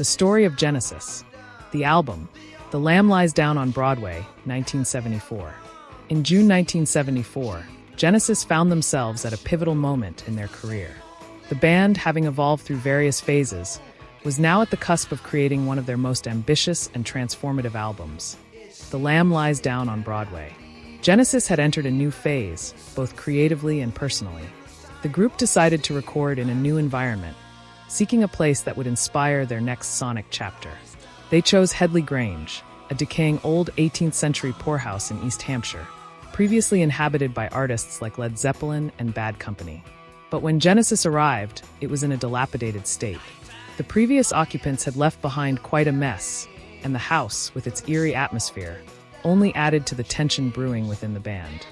The Story of Genesis. The album, The Lamb Lies Down on Broadway, 1974. In June 1974, Genesis found themselves at a pivotal moment in their career. The band, having evolved through various phases, was now at the cusp of creating one of their most ambitious and transformative albums. The Lamb Lies Down on Broadway. Genesis had entered a new phase, both creatively and personally. The group decided to record in a new environment, seeking a place that would inspire their next sonic chapter. They chose Headley Grange, a decaying old 18th century poorhouse in East Hampshire, previously inhabited by artists like Led Zeppelin and Bad Company. But when Genesis arrived, it was in a dilapidated state. The previous occupants had left behind quite a mess, and the house, with its eerie atmosphere, only added to the tension brewing within the band.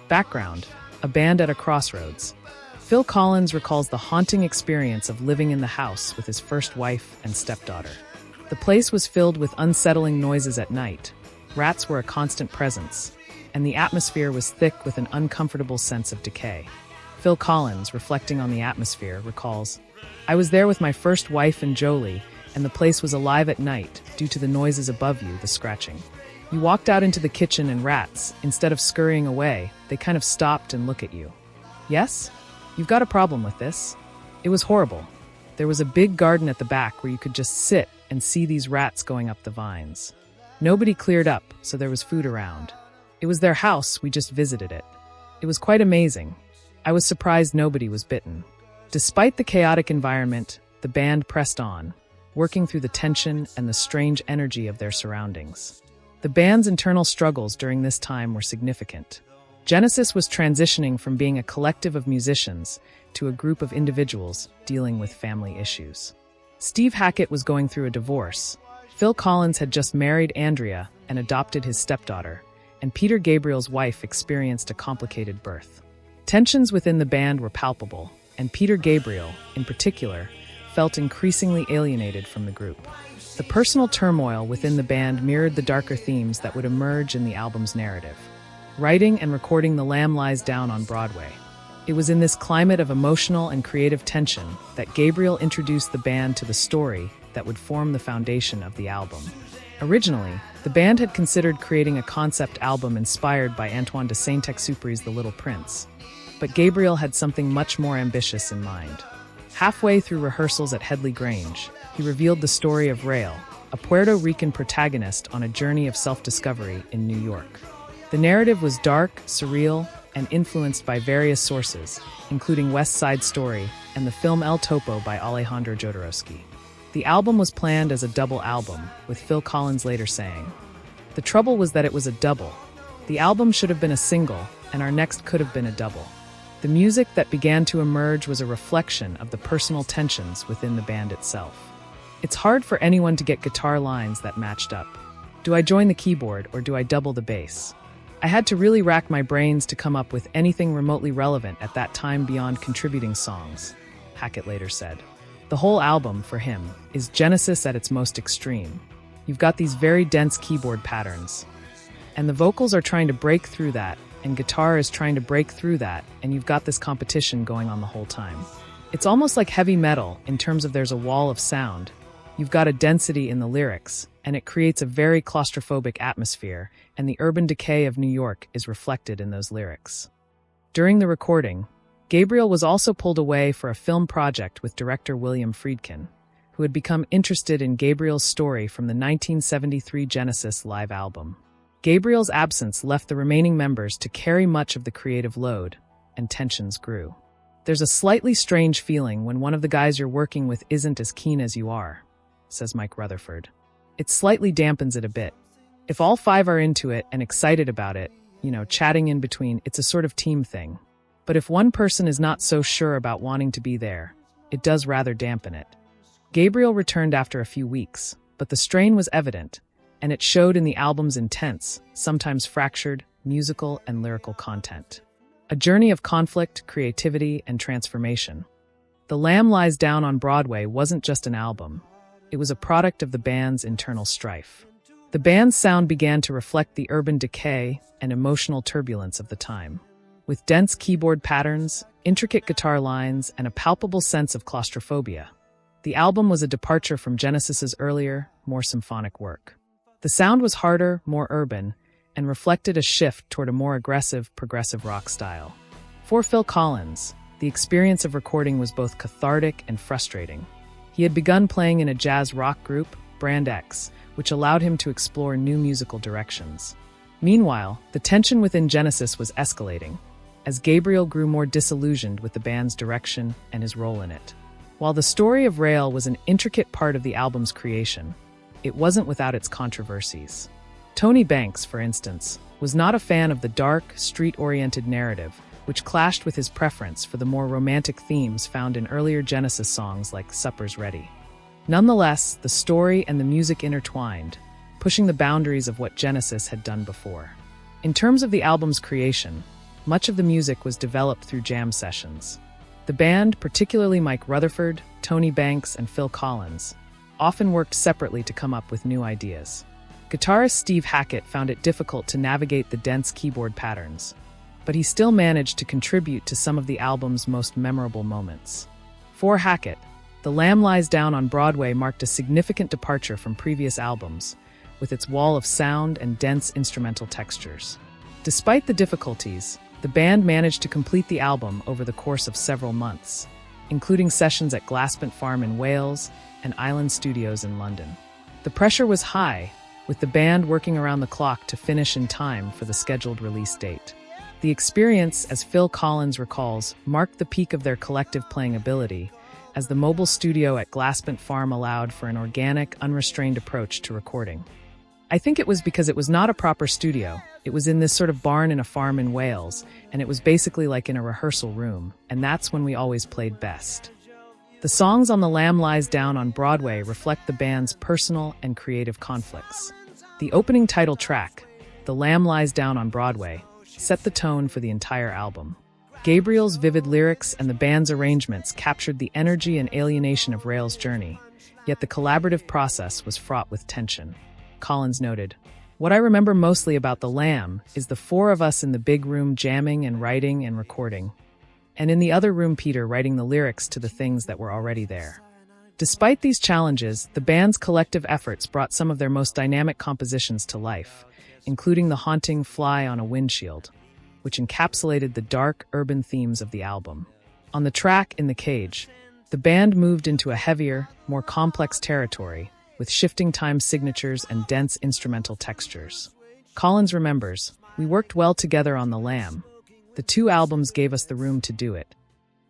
Background: a band at a crossroads. Phil Collins recalls the haunting experience of living in the house with his first wife and stepdaughter. The place was filled with unsettling noises at night. Rats were a constant presence, and the atmosphere was thick with an uncomfortable sense of decay. Phil Collins, reflecting on the atmosphere, recalls, "I was there with my first wife and Jolie, and the place was alive at night due to the noises above you, the scratching. You walked out into the kitchen and rats, instead of scurrying away, they kind of stopped and look at you. Yes? You've got a problem with this? It was horrible. There was a big garden at the back where you could just sit and see these rats going up the vines. Nobody cleared up, so there was food around. It was their house, we just visited it. It was quite amazing. I was surprised nobody was bitten." Despite the chaotic environment, the band pressed on, working through the tension and the strange energy of their surroundings. The band's internal struggles during this time were significant. Genesis was transitioning from being a collective of musicians to a group of individuals dealing with family issues. Steve Hackett was going through a divorce. Phil Collins had just married Andrea and adopted his stepdaughter, and Peter Gabriel's wife experienced a complicated birth. Tensions within the band were palpable, and Peter Gabriel, in particular, felt increasingly alienated from the group. The personal turmoil within the band mirrored the darker themes that would emerge in the album's narrative. Writing and recording The Lamb Lies Down on Broadway. It was in this climate of emotional and creative tension that Gabriel introduced the band to the story that would form the foundation of the album. Originally, the band had considered creating a concept album inspired by Antoine de Saint-Exupéry's The Little Prince, but Gabriel had something much more ambitious in mind. Halfway through rehearsals at Headley Grange, he revealed the story of Rael, a Puerto Rican protagonist on a journey of self-discovery in New York. The narrative was dark, surreal, and influenced by various sources, including West Side Story and the film El Topo by Alejandro Jodorowsky. The album was planned as a double album, with Phil Collins later saying, "The trouble was that it was a double. The album should have been a single, and our next could have been a double." The music that began to emerge was a reflection of the personal tensions within the band itself. It's hard for anyone to get guitar lines that matched up. Do I join the keyboard or do I double the bass? I had to really rack my brains to come up with anything remotely relevant at that time beyond contributing songs, Hackett later said. The whole album, for him, is Genesis at its most extreme. You've got these very dense keyboard patterns, and the vocals are trying to break through that, and guitar is trying to break through that, and you've got this competition going on the whole time. It's almost like heavy metal in terms of there's a wall of sound. You've got a density in the lyrics, and it creates a very claustrophobic atmosphere, and the urban decay of New York is reflected in those lyrics. During the recording, Gabriel was also pulled away for a film project with director William Friedkin, who had become interested in Gabriel's story from the 1973 Genesis live album. Gabriel's absence left the remaining members to carry much of the creative load, and tensions grew. "There's a slightly strange feeling when one of the guys you're working with isn't as keen as you are," says Mike Rutherford. "It slightly dampens it a bit. If all five are into it and excited about it, chatting in between, it's a sort of team thing. But if one person is not so sure about wanting to be there, it does rather dampen it." Gabriel returned after a few weeks, but the strain was evident, and it showed in the album's intense, sometimes fractured, musical and lyrical content. A journey of conflict, creativity, and transformation. The Lamb Lies Down on Broadway wasn't just an album. It was a product of the band's internal strife. The band's sound began to reflect the urban decay and emotional turbulence of the time. With dense keyboard patterns, intricate guitar lines, and a palpable sense of claustrophobia, The album was a departure from Genesis's earlier, more symphonic work. The sound was harder, more urban, and reflected a shift toward a more aggressive, progressive rock style. For Phil Collins, the experience of recording was both cathartic and frustrating. He had begun playing in a jazz rock group, Brand X, which allowed him to explore new musical directions. Meanwhile, the tension within Genesis was escalating, as Gabriel grew more disillusioned with the band's direction and his role in it. While the story of Rail was an intricate part of the album's creation, it wasn't without its controversies. Tony Banks, for instance, was not a fan of the dark, street-oriented narrative, which clashed with his preference for the more romantic themes found in earlier Genesis songs like Supper's Ready. Nonetheless, the story and the music intertwined, pushing the boundaries of what Genesis had done before. In terms of the album's creation, much of the music was developed through jam sessions. The band, particularly Mike Rutherford, Tony Banks, and Phil Collins, often worked separately to come up with new ideas. Guitarist Steve Hackett found it difficult to navigate the dense keyboard patterns, but he still managed to contribute to some of the album's most memorable moments. For Hackett, The Lamb Lies Down on Broadway marked a significant departure from previous albums, with its wall of sound and dense instrumental textures. Despite the difficulties, the band managed to complete the album over the course of several months, including sessions at Glaspant Farm in Wales and Island Studios in London. The pressure was high, with the band working around the clock to finish in time for the scheduled release date. The experience, as Phil Collins recalls, marked the peak of their collective playing ability, as the mobile studio at Glaspant Farm allowed for an organic, unrestrained approach to recording. I think it was because it was not a proper studio. It was in this sort of barn in a farm in Wales, and it was basically like in a rehearsal room, and that's when we always played best. The songs on The Lamb Lies Down on Broadway reflect the band's personal and creative conflicts. The opening title track, The Lamb Lies Down on Broadway, set the tone for the entire album. Gabriel's vivid lyrics and the band's arrangements captured the energy and alienation of Rail's journey, yet the collaborative process was fraught with tension. Collins noted, "What I remember mostly about The Lamb is the four of us in the big room jamming and writing and recording, and in the other room Peter writing the lyrics to the things that were already there." Despite these challenges, the band's collective efforts brought some of their most dynamic compositions to life, including the haunting Fly on a Windshield, which encapsulated the dark, urban themes of the album. On the track In the Cage, the band moved into a heavier, more complex territory, with shifting time signatures and dense instrumental textures. Collins remembers, "We worked well together on The Lamb. The two albums gave us the room to do it."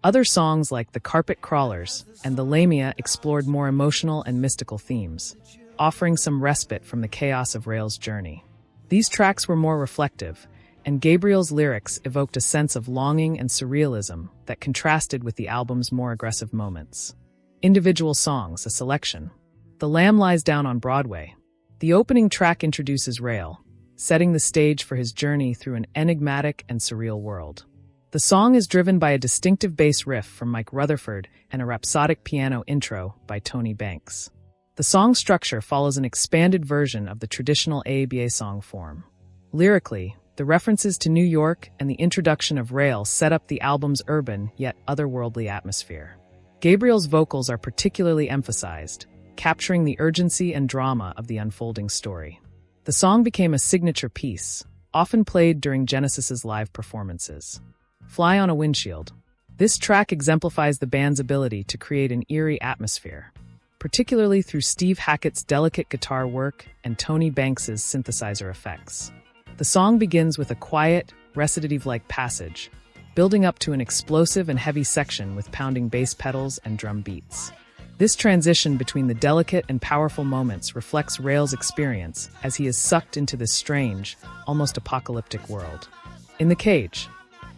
Other songs like The Carpet Crawlers and The Lamia explored more emotional and mystical themes, offering some respite from the chaos of Rail's journey. These tracks were more reflective, and Gabriel's lyrics evoked a sense of longing and surrealism that contrasted with the album's more aggressive moments. Individual songs, a selection. The Lamb Lies Down on Broadway. The opening track introduces Rail, setting the stage for his journey through an enigmatic and surreal world. The song is driven by a distinctive bass riff from Mike Rutherford and a rhapsodic piano intro by Tony Banks. The song's structure follows an expanded version of the traditional AABA song form. Lyrically, the references to New York and the introduction of Rail set up the album's urban yet otherworldly atmosphere. Gabriel's vocals are particularly emphasized, capturing the urgency and drama of the unfolding story. The song became a signature piece, often played during Genesis's live performances. Fly on a Windshield. This track exemplifies the band's ability to create an eerie atmosphere, particularly through Steve Hackett's delicate guitar work and Tony Banks's synthesizer effects. The song begins with a quiet, recitative-like passage, building up to an explosive and heavy section with pounding bass pedals and drum beats. This transition between the delicate and powerful moments reflects Rail's experience as he is sucked into this strange, almost apocalyptic world. In the Cage.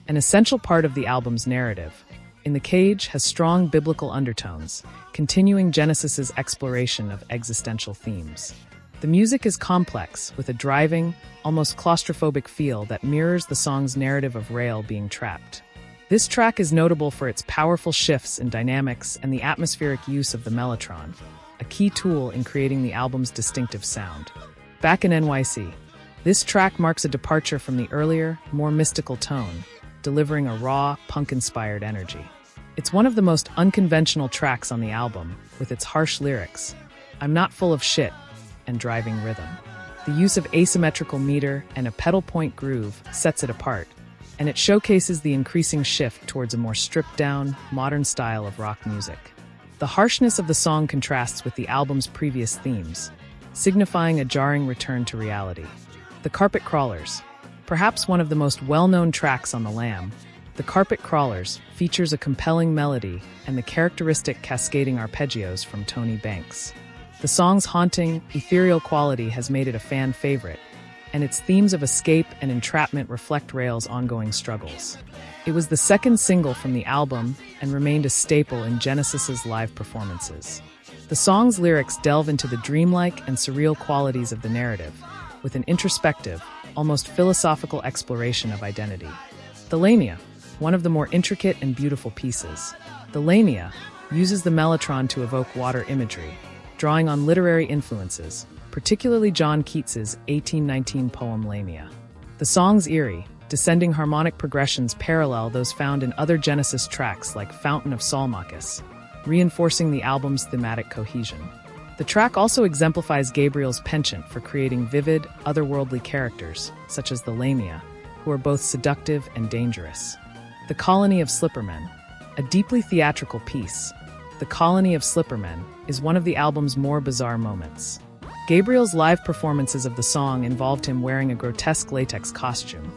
An essential part of the album's narrative, In the Cage has strong biblical undertones, continuing Genesis's exploration of existential themes. The music is complex, with a driving, almost claustrophobic feel that mirrors the song's narrative of Rail being trapped. This track is notable for its powerful shifts in dynamics and the atmospheric use of the mellotron, a key tool in creating the album's distinctive sound. Back in NYC, this track marks a departure from the earlier, more mystical tone, delivering a raw, punk-inspired energy. It's one of the most unconventional tracks on the album, with its harsh lyrics, "I'm not full of shit," and driving rhythm. The use of asymmetrical meter and a pedal point groove sets it apart, and it showcases the increasing shift towards a more stripped-down, modern style of rock music. The harshness of the song contrasts with the album's previous themes, signifying a jarring return to reality. The Carpet Crawlers. Perhaps one of the most well-known tracks on the Lamb, The Carpet Crawlers features a compelling melody and the characteristic cascading arpeggios from Tony Banks. The song's haunting, ethereal quality has made it a fan favorite, and its themes of escape and entrapment reflect Rail's ongoing struggles. It was the second single from the album and remained a staple in Genesis's live performances. The song's lyrics delve into the dreamlike and surreal qualities of the narrative, with an introspective, almost philosophical exploration of identity. The Lamia, one of the more intricate and beautiful pieces. The Lamia uses the mellotron to evoke water imagery, drawing on literary influences, particularly John Keats's 1819 poem Lamia. The song's eerie, descending harmonic progressions parallel those found in other Genesis tracks like Fountain of Salmacis, reinforcing the album's thematic cohesion. The track also exemplifies Gabriel's penchant for creating vivid, otherworldly characters, such as the Lamia, who are both seductive and dangerous. The Colony of Slippermen, a deeply theatrical piece. The Colony of Slippermen is one of the album's more bizarre moments. Gabriel's live performances of the song involved him wearing a grotesque latex costume,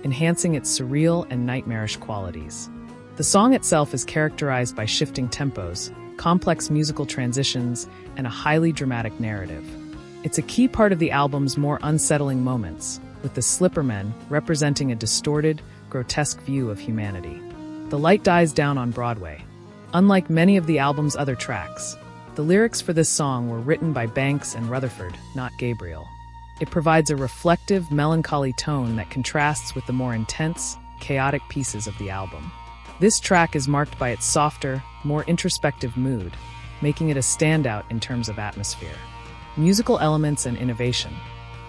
enhancing its surreal and nightmarish qualities. The song itself is characterized by shifting tempos, complex musical transitions, and a highly dramatic narrative. It's a key part of the album's more unsettling moments, with the Slippermen representing a distorted, grotesque view of humanity. The Light Dies Down on Broadway. Unlike many of the album's other tracks, the lyrics for this song were written by Banks and Rutherford, not Gabriel. It provides a reflective, melancholy tone that contrasts with the more intense, chaotic pieces of the album. This track is marked by its softer, more introspective mood, making it a standout in terms of atmosphere. Musical elements and innovation.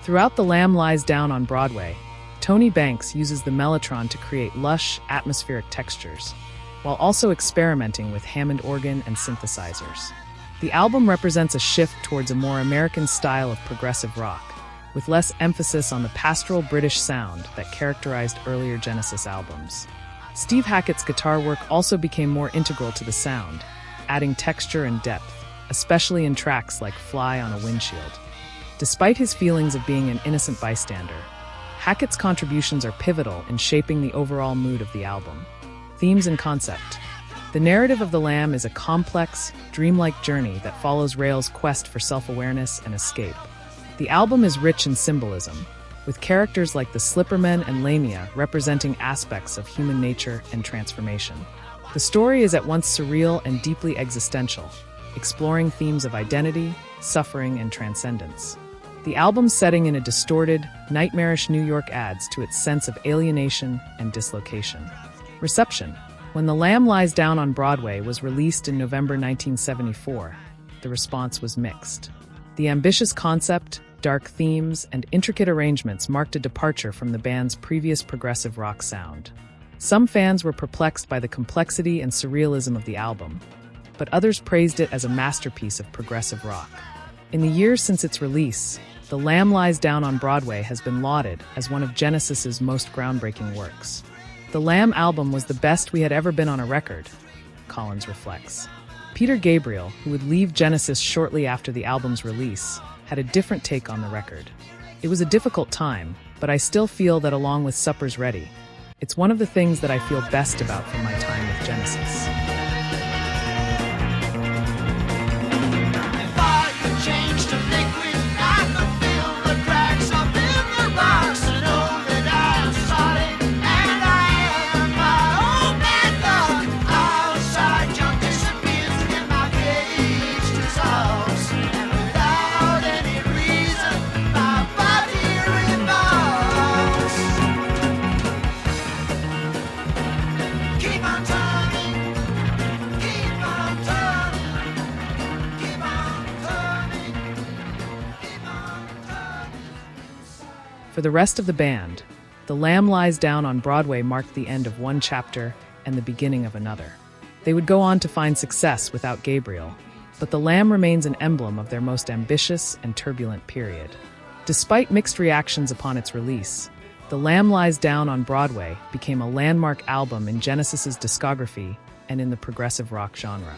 Throughout The Lamb Lies Down on Broadway, Tony Banks uses the mellotron to create lush, atmospheric textures, while also experimenting with Hammond organ and synthesizers. The album represents a shift towards a more American style of progressive rock, with less emphasis on the pastoral British sound that characterized earlier Genesis albums. Steve Hackett's guitar work also became more integral to the sound, adding texture and depth, especially in tracks like Fly on a Windshield. Despite his feelings of being an innocent bystander, Hackett's contributions are pivotal in shaping the overall mood of the album. Themes and concept. The narrative of The Lamb is a complex, dreamlike journey that follows Rail's quest for self-awareness and escape. The album is rich in symbolism, with characters like the Slippermen and Lamia representing aspects of human nature and transformation. The story is at once surreal and deeply existential, exploring themes of identity, suffering, and transcendence. The album's setting in a distorted, nightmarish New York adds to its sense of alienation and dislocation. Reception. When The Lamb Lies Down on Broadway was released in November 1974, the response was mixed. The ambitious concept, dark themes, and intricate arrangements marked a departure from the band's previous progressive rock sound. Some fans were perplexed by the complexity and surrealism of the album, but others praised it as a masterpiece of progressive rock. In the years since its release, The Lamb Lies Down on Broadway has been lauded as one of Genesis's most groundbreaking works. The Lamb album was the best we had ever been on a record, Collins reflects. Peter Gabriel, who would leave Genesis shortly after the album's release, had a different take on the record. It was a difficult time, but I still feel that along with Supper's Ready, it's one of the things that I feel best about from my time with Genesis. For the rest of the band, The Lamb Lies Down on Broadway marked the end of one chapter and the beginning of another. They would go on to find success without Gabriel, but the Lamb remains an emblem of their most ambitious and turbulent period. Despite mixed reactions upon its release, The Lamb Lies Down on Broadway became a landmark album in Genesis's discography and in the progressive rock genre.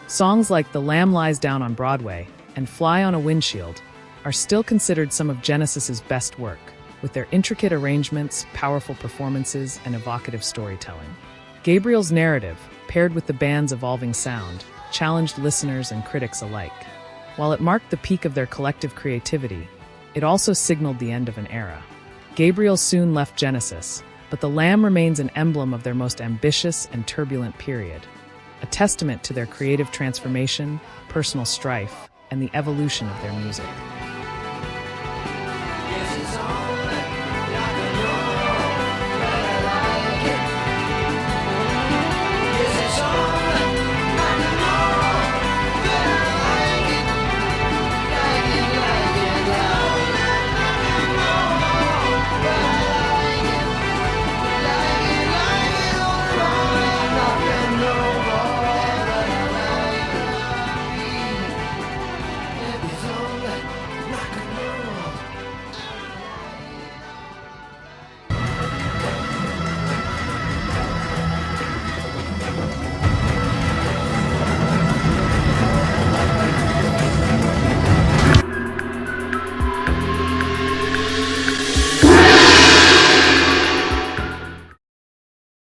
Songs like The Lamb Lies Down on Broadway and Fly on a Windshield are still considered some of Genesis's best work, with their intricate arrangements, powerful performances, and evocative storytelling. Gabriel's narrative, paired with the band's evolving sound, challenged listeners and critics alike. While it marked the peak of their collective creativity, it also signaled the end of an era. Gabriel soon left Genesis, but The Lamb remains an emblem of their most ambitious and turbulent period, a testament to their creative transformation, personal strife, and the evolution of their music.